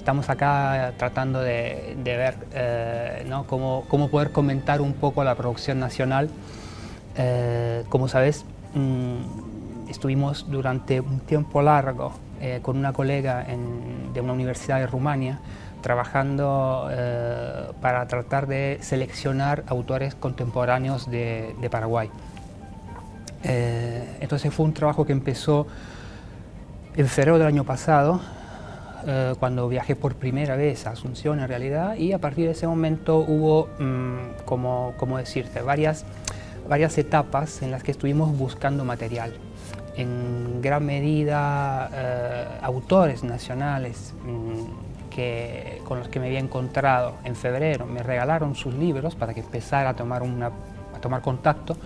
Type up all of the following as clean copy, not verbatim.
estamos acá tratando de ver ¿no? cómo poder comentar un poco la producción nacional. Como sabes, estuvimos durante un tiempo largo con una colega de una universidad de Rumania trabajando para tratar de seleccionar autores contemporáneos de Paraguay. Entonces fue un trabajo que empezó en febrero del año pasado, cuando viajé por primera vez a Asunción en realidad, y a partir de ese momento hubo, como decirte, varias etapas en las que estuvimos buscando material. En gran medida autores nacionales con los que me había encontrado en febrero me regalaron sus libros para que empezara a tomar contacto.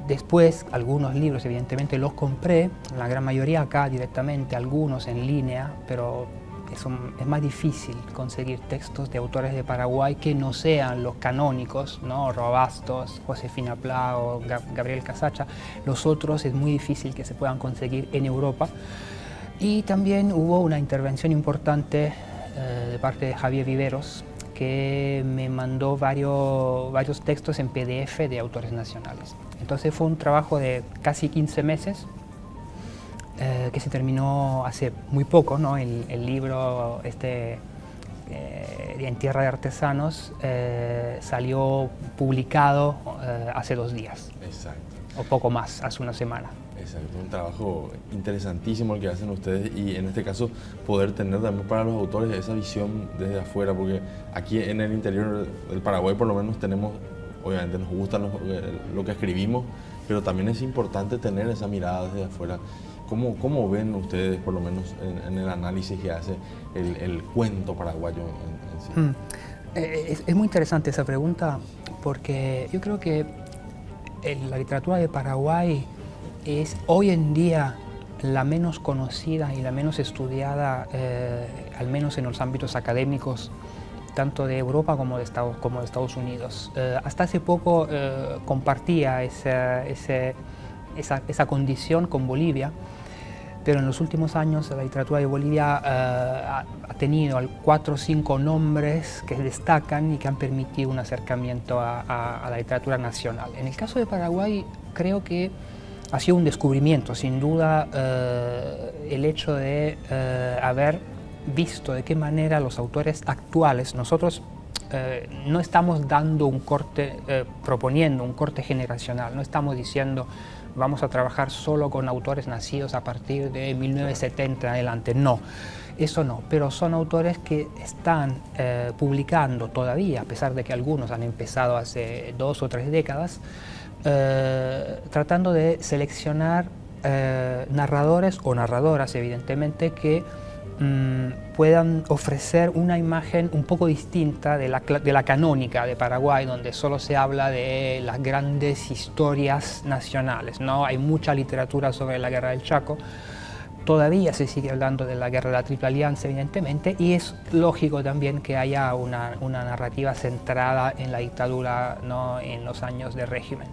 Después algunos libros evidentemente los compré, la gran mayoría acá directamente, algunos en línea, pero es más difícil conseguir textos de autores de Paraguay que no sean los canónicos, ¿no? Robastos, Josefina Pla o Gabriel Casacha. Los otros es muy difícil que se puedan conseguir en Europa. Y también hubo una intervención importante de parte de Javier Viveros, que me mandó varios textos en PDF de autores nacionales. Entonces fue un trabajo de casi 15 meses que se terminó hace muy poco, ¿no? El libro En Tierra de Artesanos salió publicado hace 2 días. Exacto. O poco más, hace una semana. Exacto, un trabajo interesantísimo el que hacen ustedes y en este caso poder tener también para los autores esa visión desde afuera, porque aquí en el interior del Paraguay por lo menos tenemos, obviamente nos gusta lo que escribimos, pero también es importante tener esa mirada desde afuera. ¿Cómo ven ustedes, por lo menos en el análisis que hace el cuento paraguayo en sí? Es muy interesante esa pregunta, porque yo creo que la literatura de Paraguay es hoy en día la menos conocida y la menos estudiada, al menos en los ámbitos académicos, tanto de Europa como de Estados Unidos. Hasta hace poco compartía esa condición con Bolivia, pero en los últimos años la literatura de Bolivia ha tenido 4 o 5 nombres que destacan y que han permitido un acercamiento a la literatura nacional. En el caso de Paraguay creo que ha sido un descubrimiento, sin duda, el hecho de haber visto de qué manera los autores actuales, nosotros no estamos dando un corte, proponiendo un corte generacional, no estamos diciendo vamos a trabajar solo con autores nacidos a partir de 1970 en adelante, no, eso no, pero son autores que están publicando todavía, a pesar de que algunos han empezado hace 2 o 3 décadas, tratando de seleccionar narradores o narradoras, evidentemente, que puedan ofrecer una imagen un poco distinta de la canónica de Paraguay, donde solo se habla de las grandes historias nacionales, ¿no? Hay mucha literatura sobre la Guerra del Chaco, todavía se sigue hablando de la Guerra de la Triple Alianza, evidentemente, y es lógico también que haya una narrativa centrada en la dictadura, ¿no? En los años de régimen.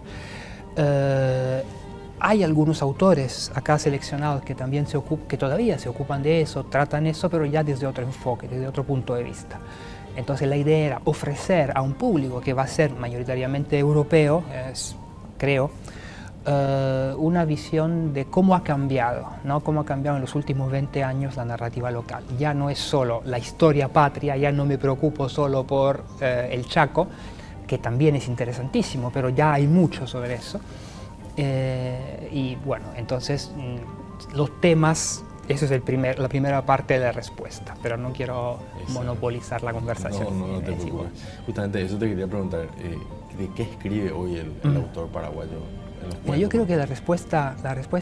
Hay algunos autores acá seleccionados que también que todavía se ocupan de eso, tratan eso, pero ya desde otro enfoque, desde otro punto de vista. Entonces la idea era ofrecer a un público que va a ser mayoritariamente europeo, creo, una visión de cómo ha cambiado, ¿no? Cómo ha cambiado en los últimos 20 años la narrativa local. Ya no es solo la historia patria, ya no me preocupo solo por el Chaco, que también es interesantísimo, pero ya hay mucho sobre eso. Y bueno, entonces los temas, eso es la primera parte de la respuesta, pero no quiero monopolizar la conversación. No te preocupes. Justamente eso te quería preguntar, ¿de qué escribe hoy el autor paraguayo? Yo creo que la respuesta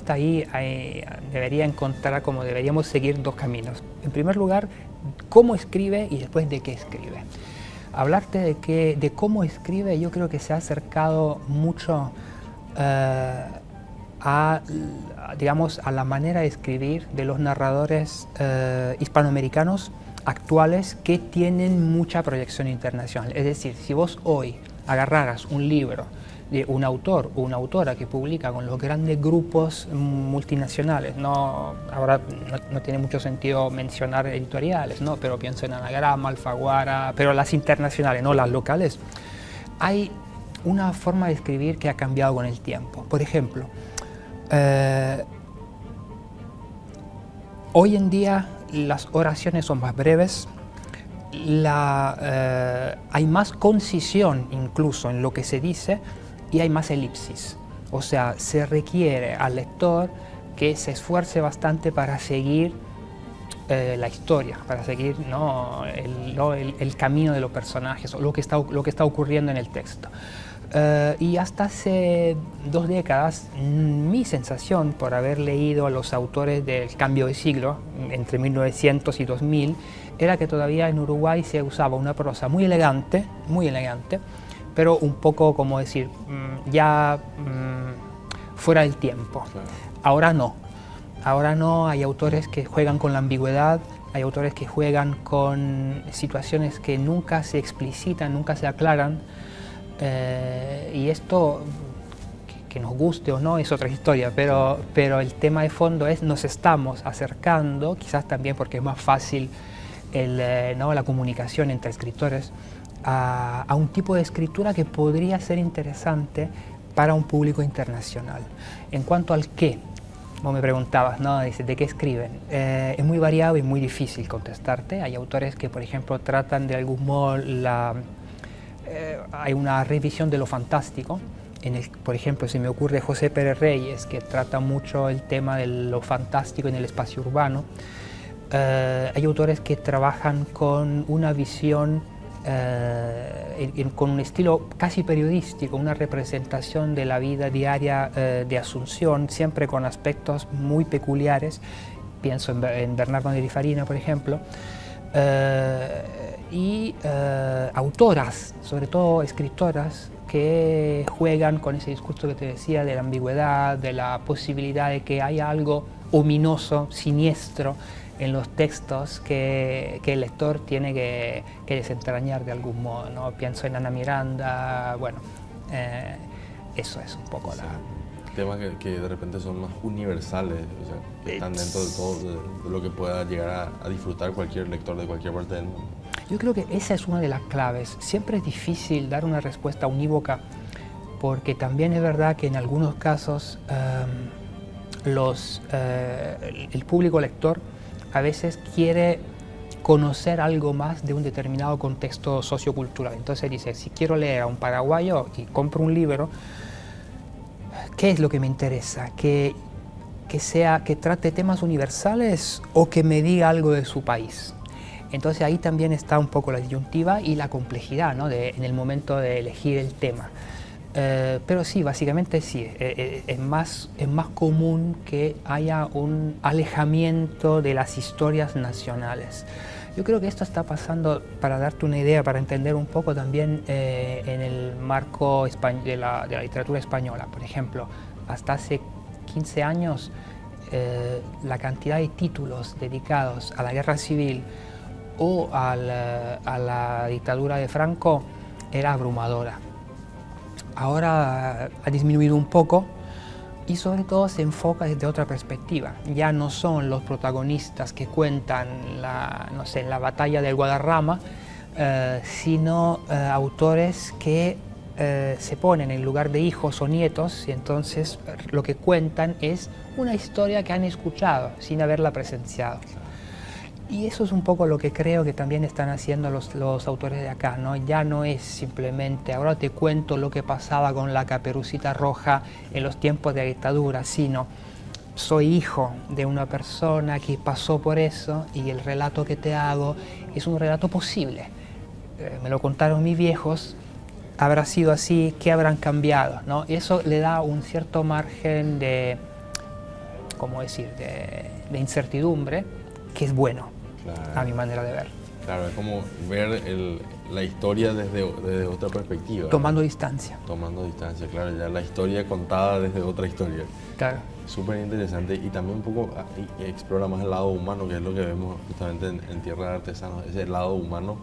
ahí debería encontrar, como deberíamos seguir 2 caminos. En primer lugar, cómo escribe y después de qué escribe. Hablarte de cómo escribe, yo creo que se ha acercado mucho digamos, a la manera de escribir de los narradores hispanoamericanos actuales que tienen mucha proyección internacional. Es decir, si vos hoy agarraras un libro un autor o una autora que publica con los grandes grupos multinacionales, no, ahora no tiene mucho sentido mencionar editoriales, ¿no? Pero pienso en Anagrama, Alfaguara, pero las internacionales, no las locales, hay una forma de escribir que ha cambiado con el tiempo. Por ejemplo, hoy en día las oraciones son más breves, hay más concisión incluso en lo que se dice y hay más elipsis. O sea, se requiere al lector que se esfuerce bastante para seguir la historia, para seguir, ¿no? el camino de los personajes o lo que está ocurriendo en el texto. Y hasta hace 2 décadas, mi sensación por haber leído a los autores del cambio de siglo, entre 1900 y 2000, era que todavía en Uruguay se usaba una prosa muy elegante, pero un poco, como decir, ya fuera del tiempo. Claro. Ahora no, hay autores que juegan con la ambigüedad, hay autores que juegan con situaciones que nunca se explicitan, nunca se aclaran, y esto, que nos guste o no, es otra historia, pero el tema de fondo es nos estamos acercando, quizás también porque es más fácil la comunicación entre escritores, a un tipo de escritura que podría ser interesante para un público internacional. En cuanto al qué, como me preguntabas, ¿no? Dice, ¿de qué escriben? Es muy variado y muy difícil contestarte. Hay autores que, por ejemplo, tratan de algún modo hay una revisión de lo fantástico. Por ejemplo, se me ocurre José Pérez Reyes, que trata mucho el tema de lo fantástico en el espacio urbano. Hay autores que trabajan con una visión, con un estilo casi periodístico, una representación de la vida diaria de Asunción, siempre con aspectos muy peculiares. Pienso en Bernardo Nerifarina, por ejemplo. Y autoras, sobre todo escritoras, que juegan con ese discurso que te decía de la ambigüedad, de la posibilidad de que haya algo ominoso, siniestro en los textos que el lector tiene que desentrañar de algún modo, ¿no? Pienso en Ana Miranda, bueno, eso es un poco Temas que de repente son más universales, o sea, que están dentro de todo de lo que pueda llegar a disfrutar cualquier lector de cualquier parte del mundo. Yo creo que esa es una de las claves. Siempre es difícil dar una respuesta unívoca, porque también es verdad que en algunos casos el público lector a veces quiere conocer algo más de un determinado contexto sociocultural. Entonces dice, si quiero leer a un paraguayo y compro un libro, ¿qué es lo que me interesa? Que trate temas universales o que me diga algo de su país. Entonces ahí también está un poco la disyuntiva y la complejidad, ¿no? En el momento de elegir el tema. Pero sí, básicamente sí, es más común que haya un alejamiento de las historias nacionales. Yo creo que esto está pasando, para darte una idea, para entender un poco también en el marco de la literatura española. Por ejemplo, hasta hace 15 años la cantidad de títulos dedicados a la guerra civil o a la dictadura de Franco era abrumadora. Ahora ha disminuido un poco y sobre todo se enfoca desde otra perspectiva. Ya no son los protagonistas que cuentan no sé, en la batalla del Guadarrama, sino autores que se ponen en lugar de hijos o nietos y entonces lo que cuentan es una historia que han escuchado sin haberla presenciado. Y eso es un poco lo que creo que también están haciendo los autores de acá, ¿no? Ya no es simplemente, ahora te cuento lo que pasaba con la Caperucita Roja en los tiempos de la dictadura, sino soy hijo de una persona que pasó por eso y el relato que te hago es un relato posible. Me lo contaron mis viejos, habrá sido así, ¿qué habrán cambiado? ¿No? Y eso le da un cierto margen de, ¿cómo decir?, de incertidumbre, que es bueno, claro, a mi manera de ver. Claro, es como ver la historia desde otra perspectiva. Tomando distancia. Tomando distancia, claro, ya la historia contada desde otra historia. Claro. Súper interesante y también un poco explora más el lado humano, que es lo que vemos justamente en Tierra de Artesanos, ese lado humano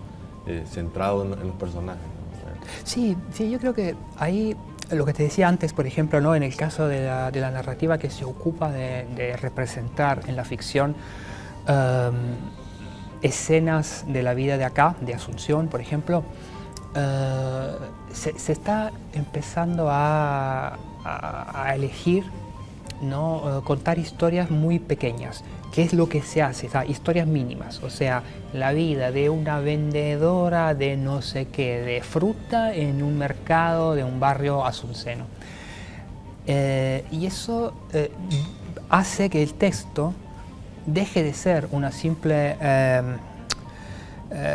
centrado en los personajes, ¿no? Sí, yo creo que ahí lo que te decía antes, por ejemplo, ¿no? En el caso de la narrativa que se ocupa de representar en la ficción escenas de la vida de acá, de Asunción, por ejemplo, se está empezando a elegir, ¿no? Contar historias muy pequeñas. ¿Qué es lo que se hace? O sea, historias mínimas, o sea, la vida de una vendedora de no sé qué, de fruta en un mercado de un barrio asunceno. Y eso hace que el texto deje de ser una simple,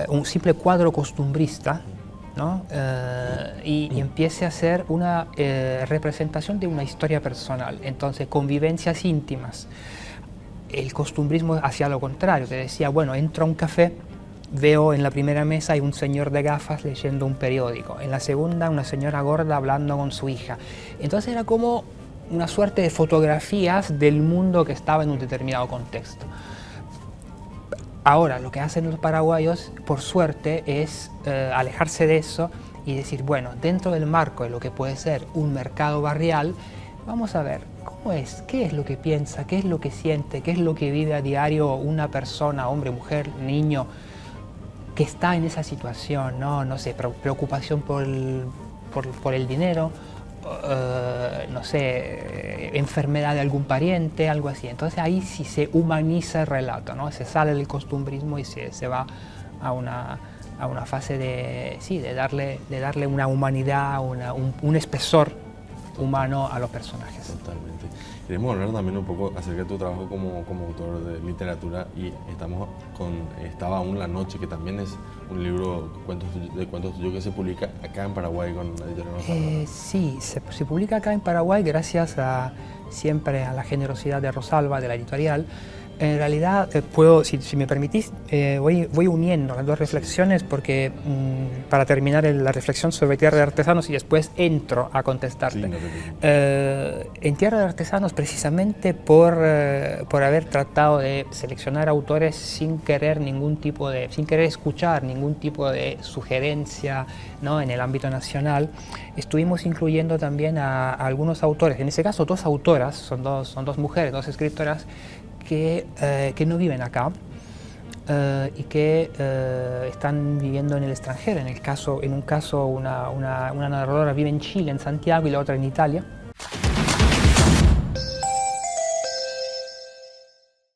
un simple cuadro costumbrista, ¿no? Y empiece a ser una representación de una historia personal, entonces convivencias íntimas. El costumbrismo hacia lo contrario, te decía, bueno, entro a un café, veo en la primera mesa hay un señor de gafas leyendo un periódico, en la segunda una señora gorda hablando con su hija. Entonces era como una suerte de fotografías del mundo que estaba en un determinado contexto. Ahora, lo que hacen los paraguayos, por suerte, es alejarse de eso y decir, bueno, dentro del marco de lo que puede ser un mercado barrial, vamos a ver cómo es, qué es lo que piensa, qué es lo que siente, qué es lo que vive a diario una persona, hombre, mujer, niño, que está en esa situación, no sé, preocupación por el dinero, no sé, enfermedad de algún pariente, algo así. Entonces ahí sí se humaniza el relato, ¿no? Se sale del costumbrismo y se va a una fase de, sí, de darle una humanidad, un espesor humano a los personajes. Totalmente. Queremos hablar también un poco acerca de tu trabajo como autor de literatura y estaba aún la noche, que también es un libro de cuentos tuyos que se publica acá en Paraguay con la editorial Rosalba. Sí, se publica acá en Paraguay gracias siempre a la generosidad de Rosalba, de la editorial. En realidad, si me permitís, voy uniendo las dos reflexiones porque para terminar la reflexión sobre Tierra de Artesanos y después entro a contestarte. Sí, no en Tierra de Artesanos, precisamente por haber tratado de seleccionar autores sin querer escuchar ningún tipo de sugerencia, ¿no? En el ámbito nacional, estuvimos incluyendo también a algunos autores, en ese caso dos autoras, son dos mujeres, dos escritoras, que no viven acá y que están viviendo en el extranjero. En un caso una narradora vive en Chile, en Santiago, y la otra en Italia.